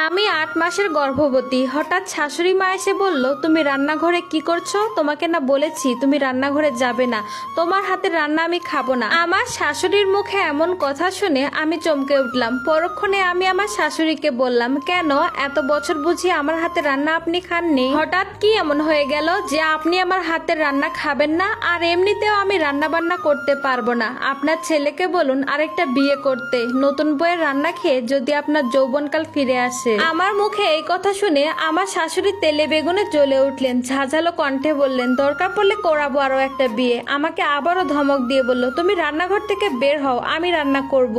আমি ৮ মাসের গর্ভবতী। হঠাৎ শাশুড়ি মা এসে বলল, তুমি রান্নাঘরে কি করছো? তোমাকে না বলেছি তুমি রান্নাঘরে যাবে না, তোমার হাতের রান্না আমি খাবো না। আমার শাশুড়ির মুখে এমন কথা শুনে আমি চমকে উঠলাম। পরক্ষণে আমি আমার শাশুড়িকে বললাম, কেন এত বছর বুঝি আমার হাতের রান্না আপনি খাননি? হঠাৎ কি এমন হয়ে গেল যে আপনি আমার হাতের রান্না খাবেন না? আর এমনিতেও আমি রান্না বান্না করতে পারবো না। আপনার ছেলেকে বলুন আরেকটা বিয়ে করতে, নতুন বইয়ের রান্না খেয়ে যদি আপনার যৌবনকাল ফিরে আসে। আমার মুখে এই কথা শুনে আমার শাশুড়ি তেলে বেগুনে জ্বলে উঠলেন। ঝাঁঝালো কণ্ঠে বললেন, দরকার পড়লে করাবো আরো একটা বিয়ে। আমাকে আবারও ধমক দিয়ে বলল, তুমি রান্নাঘর থেকে বের হও, আমি রান্না করব।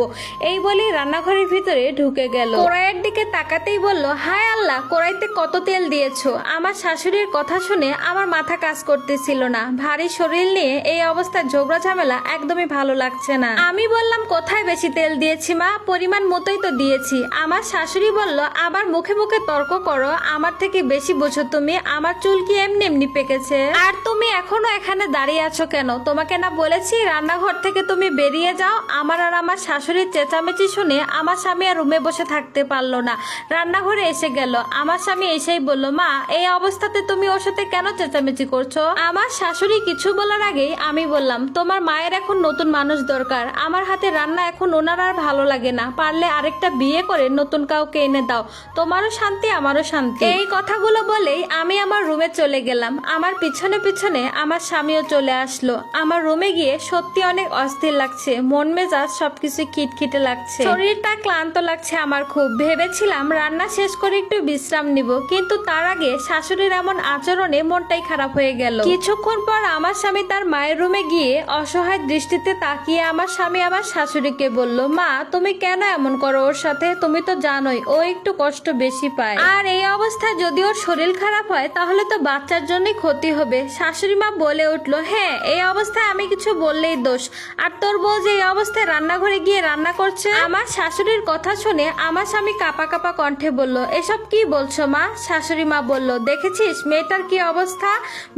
এই বলেই রান্নাঘরের ভিতরে ঢুকে গেল। কড়াইয়ের দিকে তাকাতেই বলল, হায় আল্লাহ, কড়াইতে কত তেল দিয়েছো? আমার শাশুড়ির কথা শুনে আমার মাথা কাজ করতেছিল না। ভারী শরীর নিয়ে এই অবস্থায় ঝগড়া ঝামেলা একদমই ভালো লাগছে না। আমি বললাম, কোথায় বেশি তেল দিয়েছি মা? পরিমাণ মতোই তো দিয়েছি। আমার শাশুড়ি বলল, আবার মুখে মুখে তর্ক করো, আমার থেকে বেশি বোঝো তুমি। আমার চুল কি এমনি এমনি পেকেছে? আর তুমি এখনো এখানে দাঁড়িয়ে আছো কেন? তোমাকে না বলেছি রান্নাঘর থেকে তুমি বেরিয়ে যাও? আমার আর আমার শাশুড়ির চেঁচামেচি শুনে আমার স্বামী আর রুমে বসে থাকতে পারলো না, রান্নাঘরে এসে গেল। আমার স্বামী এসেই বলল, মা এই অবস্থাতে তুমি ওর সাথে কেন চেঁচামেচি করছো? আমার শাশুড়ি কিছু বলার আগেই আমি বললাম, তোমার মায়ের এখন নতুন মানুষ দরকার। আমার হাতে রান্না এখন ওনার আর ভালো লাগে না। পারলে আরেকটা বিয়ে করে নতুন কাউকে এনে দাও, তোমারও শান্তি আমারও শান্তি। এই কথাগুলো বলেই আমি আমার রুমে চলে গেলাম। আমার পিছনে পিছনে আমার স্বামীও চলে আসলো। আমার রুমে গিয়ে সত্যি অনেক অস্থির লাগছে, মন মেজাজ সবকিছু খিটখিটে লাগছে, শরীরটা ক্লান্ত লাগছে আমার খুব। ভেবেছিলাম রান্না শেষ করে একটু বিশ্রাম নিব, কিন্তু তার আগে শাশুড়ির এমন আচরণে মনটাই খারাপ হয়ে গেল। কিছুক্ষণ পর আমার স্বামী তার মায়ের রুমে গিয়ে অসহায় দৃষ্টিতে তাকিয়ে আমার স্বামী আমার শাশুড়িকে বলল, মা তুমি কেন এমন করো ওর সাথে? তুমি তো জানোই ও একটু কষ্ট বেশি পায়, আর এই অবস্থায় যদি ওর শরীর খারাপ হয় তাহলে তো বাচ্চার জন্যই ক্ষতি হবে। শাশুড়ি মা বলে উঠলো, হ্যাঁ এই অবস্থায় আমি কিছু বললেই দোষ, আর তোর বউ যে এই অবস্থায় রান্নাঘরে গিয়ে রান্না করছে। আমার শাশুড়ির কথা শুনে আমার স্বামী কাপা কাপা কণ্ঠে বলল, এসব কি বলছো মা? শাশুড়ি মা বলল, দেখেছিস মেয়েটার কি অবস্থা?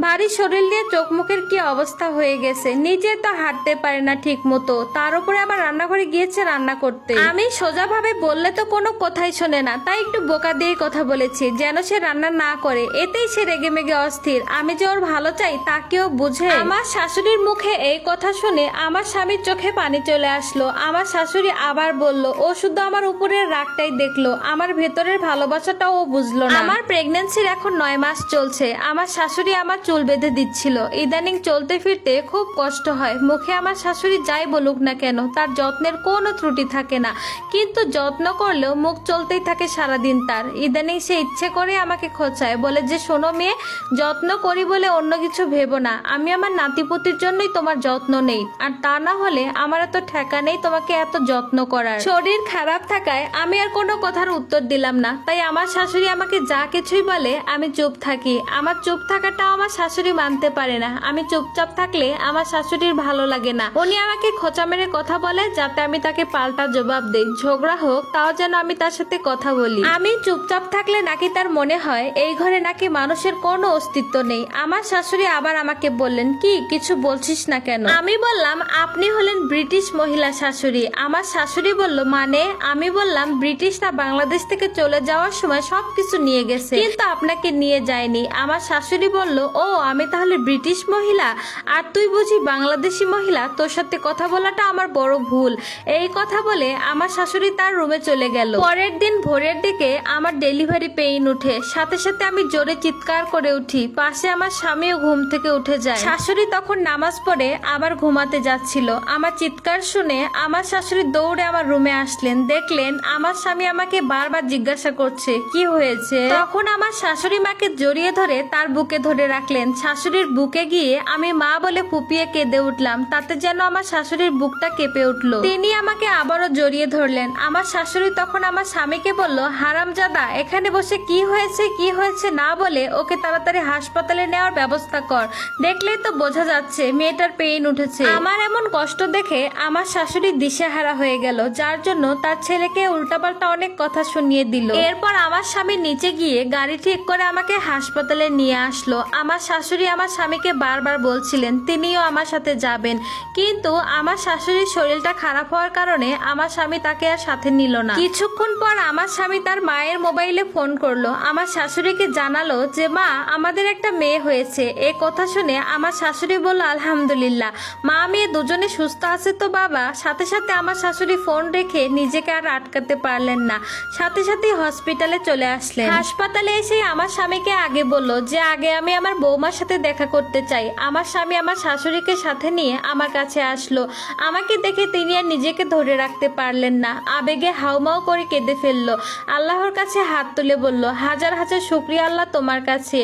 ভারী শরীর নিয়ে চোখ মুখের কি অবস্থা হয়ে গেছে, নিজে তো হাঁটতে পারে না ঠিক মতো, তার উপরে আবার রান্নাঘরে গিয়েছে রান্না করতে। আমি সোজাভাবে বললে তো কোনো কথাই শোনে না, তাই একটু বোকা দিয়ে কথা বলেছি যেন সে রান্না না করে। এতেই সে রেগে মেগে অস্থির। আমি যে ওর ভালো চাই তা কেউ বুঝে? আমার শাশুড়ির মুখে এই কথা শুনে আমার স্বামীর চোখে পানি চলে আসলো। আমার শাশুড়ি আবার বলল, ও শুধু আমার উপরের রাগটাই দেখলো, আমার ভেতরের ভালোবাসাটাও ও বুঝলো না। আমার প্রেগন্যান্সির এখন 9 মাস চলছে। আমার শাশুড়ি আমার চুল বেঁধে দিচ্ছিল। ইদানিং চলতে ফিরতে খুব কষ্ট হয়। মুখে আমার শাশুড়ি যাই বলুক না কেন তার যত্নের কোনো ত্রুটি থাকে না, কিন্তু যত্ন করলেও মুখ চলতেই থাকে সারাদিন তার। ইদানিং সে ইচ্ছে করে আমাকে খোঁচায়, বলে যে শোনো মেয়ে, যত্ন করি বলে অন্য কিছু ভেবো না, আমি আমার নাতিপুতির জন্যই তোমার যত্ন নেই, আর তা না হলে আমার এত ঠেকা নেই তোমাকে এত যত্ন করার। শরীর খারাপ থাকায় আমি আর কোনো কথার উত্তর দিলাম না, তাই আমার শাশুড়ি আমাকে যা কিছুই বলে আমি চুপ থাকি। আমার চুপ থাকাটাও আমার শাশুড়ি মানতে পারে না। আমি চুপচাপ থাকলে আমার শাশুড়ির ভালো লাগে না। উনি আমাকে খোঁচা মেরে কথা বলে যাতে আমি তাকে পাল্টা জবাব দেই। ঝগড়া হোক তাও যেন আমি তার সাথে কথা বলি। আমি চুপচাপ থাকলে নাকি তার মনে হয় এই ঘরে নাকি মানুষের কোনো অস্তিত্ব নেই। আমার শাশুড়ি আবার আমাকে বললেন, কি কিছু বলছিস না কেন? আমি বললাম, আপনি হলেন ব্রিটিশ মহিলা শাশুড়ি। আমার শাশুড়ি বলল, মানে? আমি বললাম, ব্রিটিশ না বাংলাদেশ থেকে চলে যাওয়ার সময় সবকিছু নিয়ে গেছে, কিন্তু আপনাকে নিয়ে যায়নি। আমার শাশুড়ি বলল, ও আমি তাহলে ব্রিটিশ মহিলা আর তুই বুঝি বাংলাদেশি মহিলা? তোর সাথে কথা বলাটা আমার বড় ভুল। এই কথা বলে আমার শাশুড়ি তার রুমে চলে গেল। পরের দিন ভোরের দিকে আমার ডেলিভারি পেইন উঠে, সাথে সাথে আমি জোরে চিৎকার করে উঠি। পাশে আমার স্বামীও ঘুম থেকে উঠে যায়। শাশুড়ি তখন নামাজ পড়ে আবার ঘুমাতে যাচ্ছিল। আমার চিৎকার শুনে আমার শাশুড়ি দৌড়ে আমার রুমে আসলেন। দেখলেন আমার স্বামী আমাকে বারবার জিজ্ঞাসা করছে কি হয়েছে। তখন আমার শাশুড়ি মাকে জড়িয়ে ধরে তার বুকে ধরে রাখলেন। শাশুড়ির বুকে গিয়ে আমি মা বলে ফুপিয়ে কেঁদে উঠলাম। তাতে যেন আমার শাশুড়ির বুকটা কেঁপে উঠলো। তিনি আমাকে আবারও জড়িয়ে ধরলেন। আমার শাশুড়ি তখন আমার স্বামীকে বলল, হারামজাদা, এখানে বসে কি হয়েছে না বলে ওকে তাড়াতাড়ি হাসপাতালে নেওয়ার ব্যবস্থা কর। দেখলেই তো বোঝা যাচ্ছে মেয়েটার পেইন উঠেছে। আমার এমন কষ্ট দেখে আমার শাশুড়ি দিশেহারা হয়ে গেল, যার জন্য তার ছেলেকে উল্টাপাল্টা অনেক কথা শুনিয়ে দিল। এরপর আমার স্বামী নিচে গিয়ে গাড়ি ঠিক করে আমাকে হাসপাতালে নিয়ে আসলো। আমার শাশুড়ি আমার স্বামীকে বারবার বলছিলেন তিনিও আমার সাথে যাবেন, কিন্তু আমার শাশুড়ির শরীরটা খারাপ হওয়ার কারণে আমার স্বামী তাকে আর সাথে নিল না। কিছুক্ষণ পর আমার স্বামী স্বামী তার মায়ের মোবাইলে ফোন করলো, আমার শাশুড়িকে জানালো যে মা আমাদের একটা মেয়ে হয়েছে। এই কথা শুনে আমার শাশুড়ি বলল আলহামদুলিল্লাহ, মা মেয়ে দুজনে সুস্থ আছে তো বাবা। সাথে সাথে আমার শাশুড়ি ফোন রেখে নিজেকে আর আটকাতে পারলেন না, সাথে সাথে হসপিটালে চলে আসলেন। হাসপাতালে এসে আমার স্বামীকে আগে বলল যে আগে আমি আমার বৌমার সাথে দেখা করতে চাই। আমার স্বামী আমার শাশুড়িকে সাথে নিয়ে আমার কাছে আসলো। আমাকে দেখে তিনি আর নিজেকে ধরে রাখতে পারলেন না, আবেগে হাউমাউ করে কেঁদে ফেললো। আল্লাহর কাছে হাত তুলে বলল, হাজার হাজার শুকরিয়া আল্লাহ তোমার কাছে।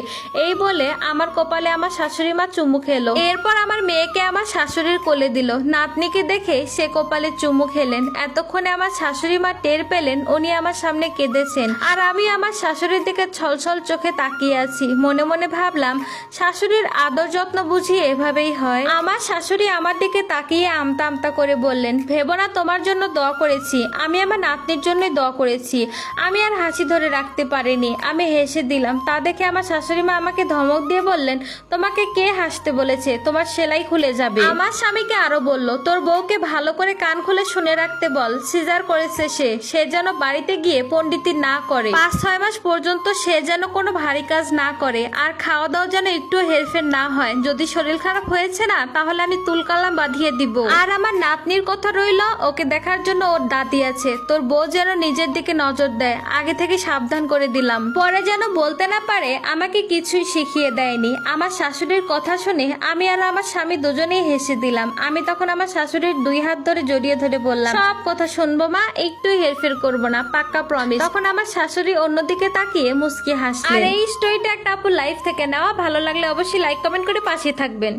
এই বলে আমার কপালে আমার শাশুড়ি মা চুমু খেলো। এরপর আমার মেয়েকে আমার শাশুড়ির কোলে দিল। নাতনিকে দেখে সে কপালে চুমু খেলেন। এতক্ষণে আমার শাশুড়ি মা টের পেলেন উনি আমার সামনে কেঁদেছেন, আর আমি আমার শাশুড়ির দিকে ছলছল চোখে তাকিয়ে আছি। মনে মনে ভাবলাম শাশুড়ির আদর যত্ন বুঝি এভাবেই হয়। আমার শাশুড়ি আমার দিকে তাকিয়ে আমতা আমতা করে বললেন, ভেবো না তোমার জন্য দোয়া করেছি, আমি আমার নাতনির জন্যই দোয়া করেছি। আমি আর হাসি ধরে রাখতে পারিনি, আমি হেসে দিলাম। তা দেখে আমার শাশুড়ি মা আমাকে ধমক দিয়ে বললেন, তোমাকে কে হাসতে বলেছে, তোমার সেলাই খুলে যাবে। আমার স্বামীকে আরো বলল, তোর বউকে ভালো করে কান খুলে শুনে রাখতে বল, সিজার করেছে সে যেন বাড়িতে গিয়ে পণ্ডিতি না করে, 5-6 মাস পর্যন্ত সে যেন কোনো ভারী কাজ না করে, আর খাওয়া দাওয়া যেন একটু হেরফের না হয়। যদি শরীর খারাপ হয়েছে না তাহলে আমি তুলকালাম বাঁধিয়ে দিব। আর আমার নাতনির কথা রইল, ওকে দেখার জন্য ওর দাদি আছে। তোর বউ যেন নিজের দিকে নজর দেয়, আগে থেকে সাবধান করে দিলাম, পরে যেন বলতে না পারে আমাকে কিছুই শিখিয়ে দেয়নি। আমার শাশুড়ির কথা শুনে আমি আর আমার স্বামী দুজনেই হেসে দিলাম। আমি তখন আমার শাশুড়ির 2 হাত ধরে জড়িয়ে ধরে বললাম, সব কথা শুনবো মা, একটু হেরফের করবো না, পাক্কা প্রমিস। তখন আমার শাশুড়ি অন্যদিকে তাকিয়ে মুচকি হাসলেন। আর এই স্টোরিটা একটা আপুর লাইফ থেকে নেওয়া। ভালো লাগলে অবশ্যই লাইক কমেন্ট করে পাশে থাকবেন।